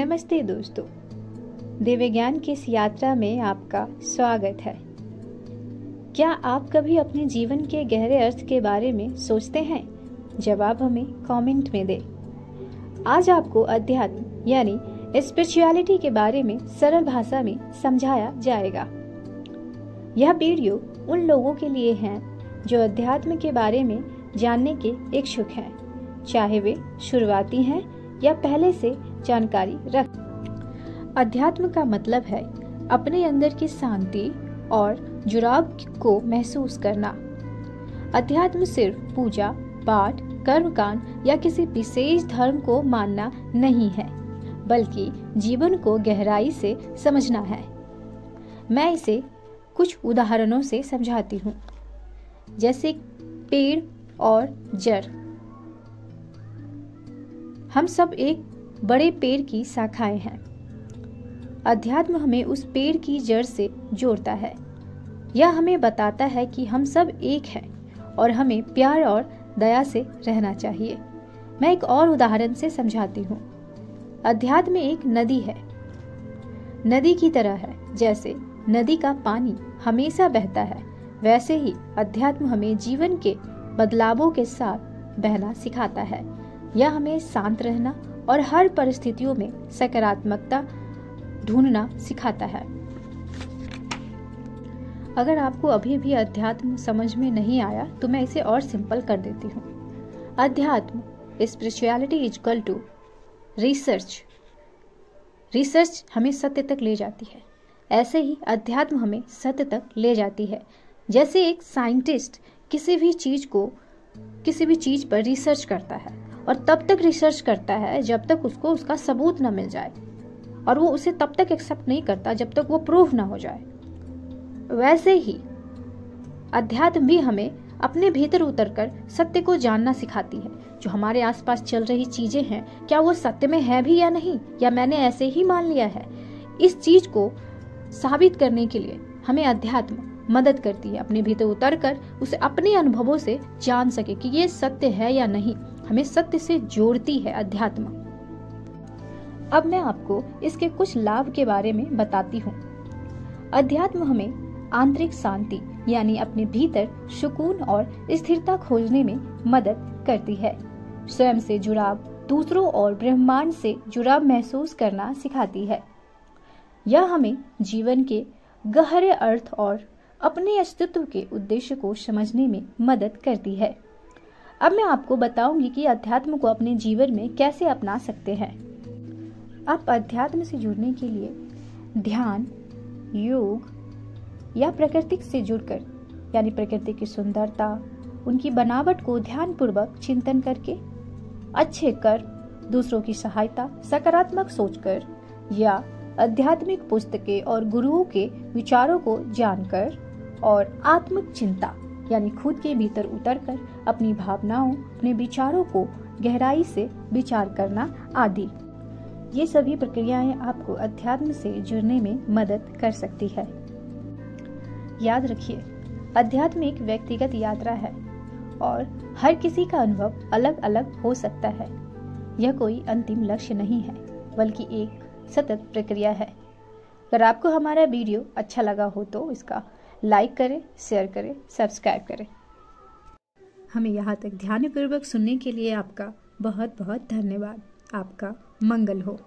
नमस्ते दोस्तों, दिव्य ज्ञान की इस यात्रा में आपका स्वागत है। क्या आप कभी अपने जीवन के गहरे अर्थ के बारे में सोचते हैं? जवाब हमें कमेंट में दें। आज आपको अध्यात्म यानी स्पिरिचुअलिटी के बारे में सरल भाषा में समझाया जाएगा। यह वीडियो उन लोगों के लिए है जो अध्यात्म के बारे में जानने के इच्छुक हैं, चाहे वे शुरुआती हैं या पहले से जानकारी रख। अध्यात्म का मतलब है अपने अंदर की शांति और जुड़ाव को महसूस करना। अध्यात्म सिर्फ पूजा पाठ, कर्मकांड या किसी विशेष धर्म को मानना नहीं है, बल्कि जीवन को गहराई से समझना है। मैं इसे कुछ उदाहरणों से समझाती हूँ, जैसे पेड़ और जड़। हम सब एक बड़े पेड़ की शाखाएं हैं। अध्यात्म हमें उस पेड़ की जड़ से जोड़ता है। यह हमें बताता है कि हम सब एक हैं और हमें प्यार और दया से रहना चाहिए। मैं एक और उदाहरण से समझाती हूँ। अध्यात्म एक नदी है, नदी की तरह है। जैसे नदी का पानी हमेशा बहता है, वैसे ही अध्यात्म हमें जीवन के बदलावों के साथ बहना सिखाता है। यह हमें शांत रहना और हर परिस्थितियों में सकारात्मकता ढूंढना सिखाता है। अगर आपको अभी भी अध्यात्म समझ में नहीं आया तो मैं इसे और सिंपल कर देती हूँ। अध्यात्म spirituality is equal to research. Research हमें सत्य तक ले जाती है, ऐसे ही अध्यात्म हमें सत्य तक ले जाती है। जैसे एक साइंटिस्ट किसी भी चीज पर रिसर्च करता है और तब तक रिसर्च करता है जब तक उसको उसका सबूत न मिल जाए, और वो उसे तब तक एक्सेप्ट नहीं करता जब तक वो प्रूफ ना हो जाए। वैसे ही अध्यात्म भी हमें अपने भीतर उतरकर सत्य को जानना सिखाती है। जो हमारे आसपास चल रही चीजें हैं, क्या वो सत्य में है भी या नहीं, या मैंने ऐसे ही मान लिया है। इस चीज को साबित करने के लिए हमें अध्यात्म मदद करती है। अपने भीतर उतरकर उसे अपने अनुभवों से जान सके कि ये सत्य है या नहीं। हमें सत्य से जोड़ती है अध्यात्म। अब मैं आपको इसके कुछ लाभ के बारे में बताती हूँ। अध्यात्म हमें आंतरिक शांति यानी अपने भीतर सुकून और स्थिरता खोजने में मदद करती है। स्वयं से जुड़ाव, दूसरों और ब्रह्मांड से जुड़ाव महसूस करना सिखाती है। यह हमें जीवन के गहरे अर्थ और अपने अस्तित्व के उद्देश्य को समझने में मदद करती है। अब मैं आपको बताऊंगी कि अध्यात्म को अपने जीवन में कैसे अपना सकते हैं। आप अध्यात्म से जुड़ने के लिए ध्यान, योग या प्रकृति से जुड़कर, यानी प्रकृति की सुंदरता, उनकी बनावट को ध्यानपूर्वक चिंतन करके, अच्छे कर्म, दूसरों की सहायता, सकारात्मक सोचकर, या आध्यात्मिक पुस्तकें और गुरुओं के विचारों को जानकर, और आत्मिक चिंता यानी खुद के भीतर उतरकर अपनी भावनाओं, अपने विचारों को गहराई से विचार करना आदि। ये सभी प्रक्रियाएं आपको अध्यात्म से जुड़ने में मदद कर सकती है। याद रखिए, अध्यात्म एक व्यक्तिगत यात्रा है और हर किसी का अनुभव अलग अलग हो सकता है। यह कोई अंतिम लक्ष्य नहीं है, बल्कि एक सतत प्रक्रिया है। अगर आपको हमारा वीडियो अच्छा लगा हो तो इसका लाइक करें, शेयर करें, सब्सक्राइब करें। हमें यहाँ तक ध्यानपूर्वक सुनने के लिए आपका बहुत बहुत धन्यवाद। आपका मंगल हो।